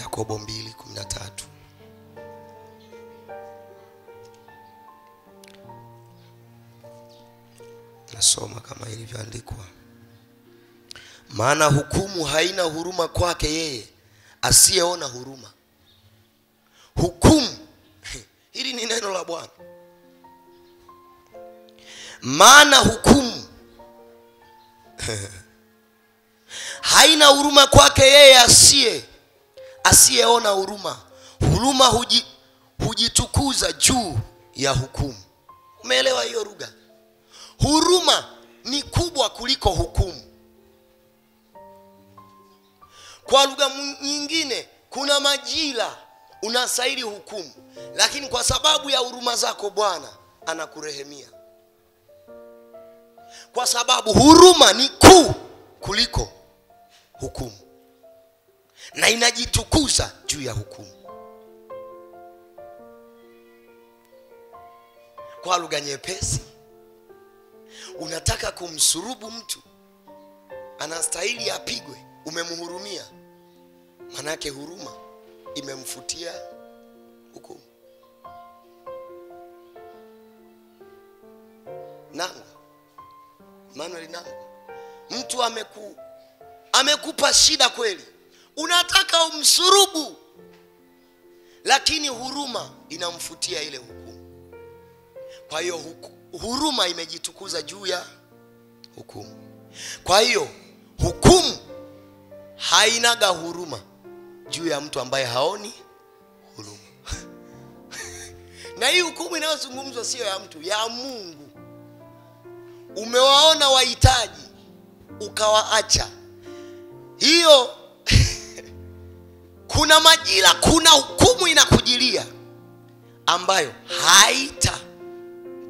Yakobo 2:13. Nasoma kama ilivyoandikwa. Maana hukumu haina huruma kwake yeye asiyeona huruma. Hukumu, hili ni neno la Bwana. Maana hukumu haina huruma kwake yeye asiyeona huruma. Huruma hujitukuza juu ya hukumu. Umeelewa hiyo lugha? Huruma ni kubwa kuliko hukumu. Kwa lugha nyingine, kuna majira unastahili hukumu, lakini kwa sababu ya huruma zako Bwana anakurehemia. Kwa sababu huruma ni kuu kuliko hukumu na inajitukuza juu ya hukumu. Kwa lugha nyepesi, unataka kumsurubu mtu, anastahili apigwe, umemhurumia, manake huruma imemfutia hukumu. Nangwa Manuel Nangwa, mtu amekupa shida kweli, unataka umsurubu, lakini huruma inamfutia ile hukumu. Kwa hiyo huruma imejitukuza juu ya hukumu. Kwa hiyo hukumu hainaga huruma juu ya mtu ambaye haoni huruma. Na hii hukumu inayozungumzwa sio ya mtu, ya Mungu. Umewaona wahitaji ukawaacha. Hiyo kuna majira, kuna hukumu inakujilia ambayo haita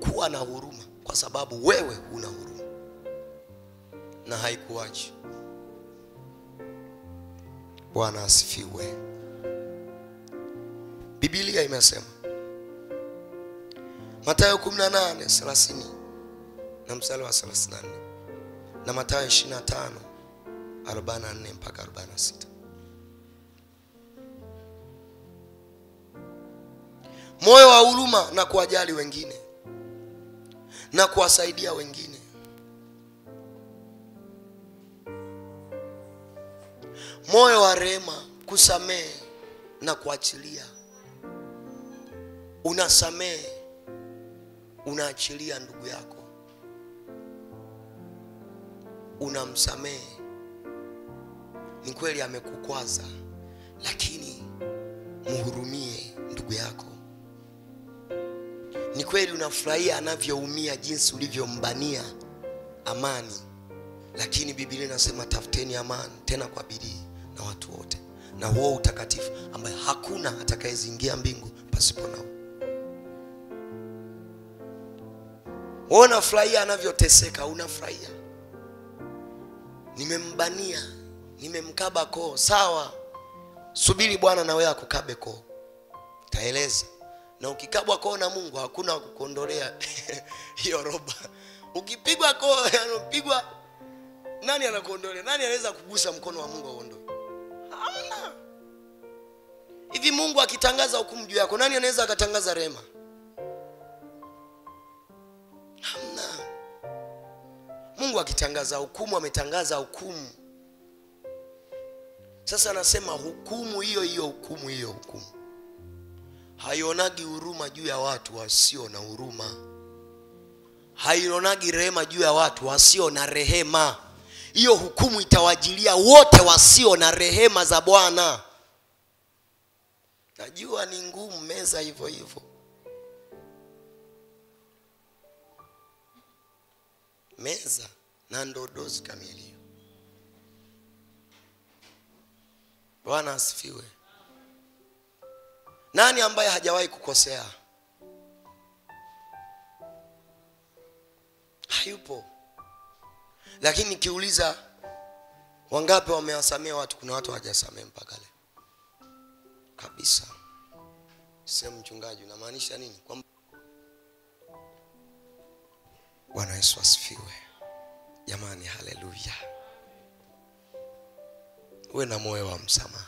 kuwa na huruma kwa sababu wewe una huruma na haikuachi. Bwana asifiwe. Biblia imesema Mathayo 18:30 na mstari wa 34 na Mathayo 25:44 mpaka 46. Moyo wa huruma na kuwajali wengine na kuwasaidia wengine. Moyo wa rehema, kusamehe na kuachilia. Unasamehe, unaachilia ndugu yako. Unamsamehe. Ni kweli amekukwaza, lakini mhurumie ndugu yako. Ni kweli unafurahia anavyoumia jinsi ulivyombania amani, lakini Biblia inasema tafuteni amani tena kwa bidii na watu wote, na huo utakatifu ambaye hakuna atakayezingia mbingu pasipo nao. Wewe unafurahia anavyoteseka, unafurahia. Nimembania, nimemkaba koo, sawa. Subiri Bwana na wewe akukabe koo. Taeleza. Na ukikabwa koo na Mungu hakuna kukondolea hiyo roba. Ukipigwa koo, anapigwa, nani anakuondolea? Nani anaweza kugusa mkono wa Mungu aondoe? Hamna. Hivi Mungu akitangaza hukumu juu yako, nani anaweza akatangaza rehema? Hamna. Mungu akitangaza hukumu, ametangaza hukumu. Sasa anasema hukumu hiyo hukumu haionagi huruma juu ya watu wasio na huruma. Haionagi rehema juu ya watu wasio na rehema. Hiyo hukumu itawajilia wote wasio na rehema za Bwana. Najua ni ngumu meza hivyo hivyo. Meza na ndodozi kamili. Bwana asifiwe. Nani ambaye hajawahi kukosea? Hayupo. Lakini nikiuliza wangapi wamewasamehe watu, kuna watu hawajasamehe mpaka leo. Kabisa. Sema mchungaji unamaanisha nini? Bwana Yesu asifiwe. Jamani, haleluya. Uwe na moyo wa msamaha.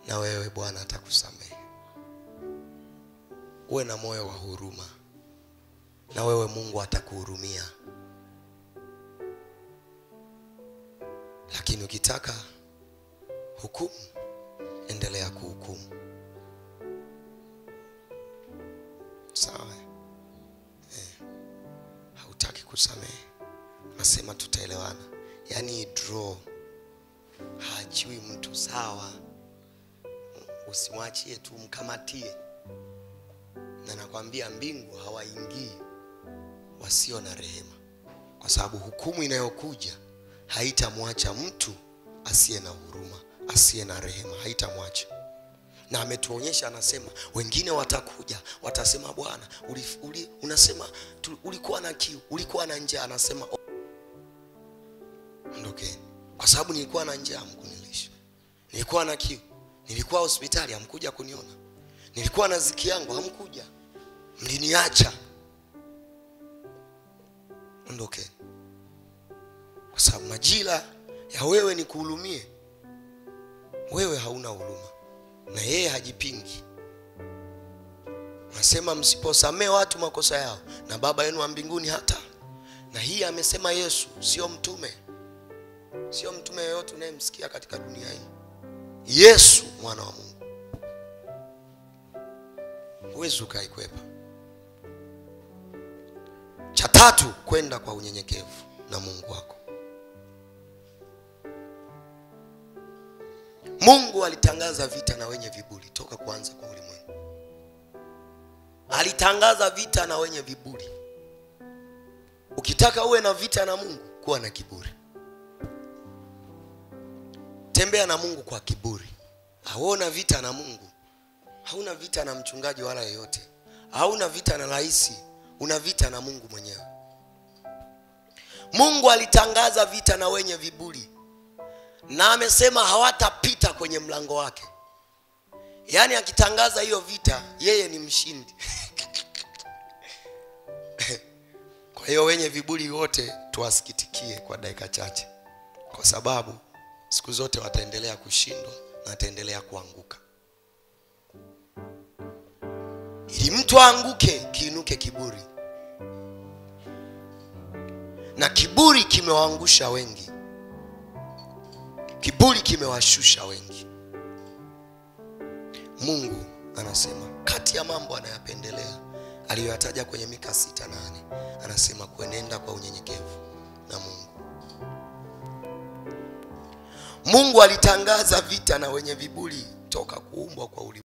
na wewe Bwana atakusamehe. Uwe na moyo wa huruma, na wewe Mungu atakuhurumia. Lakini ukitaka hukumu, endelea kuhukumu. Sawa? Hautaki kusamehe, nasema tutaelewana. Yaani draw, haachiwi mtu. Sawa? Usimwachie tu, mkamatie. Na nakwambia mbingu hawaingii wasio na rehema, kwa sababu hukumu inayokuja haitamwacha mtu asiye na huruma, asiye na rehema, haitamwacha. Na ametuonyesha, anasema wengine watakuja watasema, Bwana unasema ulikuwa na kiu, ulikuwa na njaa. Anasema ondokeni, kwa sababu nilikuwa na njaa hamkunilisha, nilikuwa na kiu, nilikuwa hospitali hamkuja kuniona, nilikuwa na ziki yangu hamkuja, mliniacha. Ondokeni, kwa sababu majira ya wewe ni kuhurumie. Wewe hauna huruma, na yeye hajipingi. Nasema msiposamee watu makosa yao, na Baba yenu wa mbinguni hata. Na hii amesema Yesu, sio mtume. Sio mtume yeyote unayemsikia katika dunia hii. Yesu mwana wa Mungu. Huwezi ukaikwepa. Cha tatu, kwenda kwa unyenyekevu na Mungu wako. Mungu alitangaza vita na wenye viburi toka kuanza kwa ulimwengu. Alitangaza vita na wenye viburi. Ukitaka uwe na vita na Mungu, kuwa na kiburi. Tembea na Mungu kwa kiburi. Hauna vita na Mungu, hauna vita na mchungaji wala yeyote, hauna vita na rais, una vita na Mungu mwenyewe. Mungu alitangaza vita na wenye viburi, na amesema hawatapita kwenye mlango wake. Yaani akitangaza hiyo vita, yeye ni mshindi. Kwa hiyo wenye viburi wote tuwasikitikie kwa dakika chache, kwa sababu siku zote wataendelea kushindwa na wataendelea kuanguka. Ili mtu aanguke, kiinuke kiburi. Na kiburi kimewaangusha wengi. Kiburi kimewashusha wengi. Mungu anasema kati ya mambo anayapendelea aliyoyataja kwenye Mika 6:8, anasema kuenenda kwa unyenyekevu na Mungu. Mungu alitangaza vita na wenye viburi toka kuumbwa kwa ulimwengu.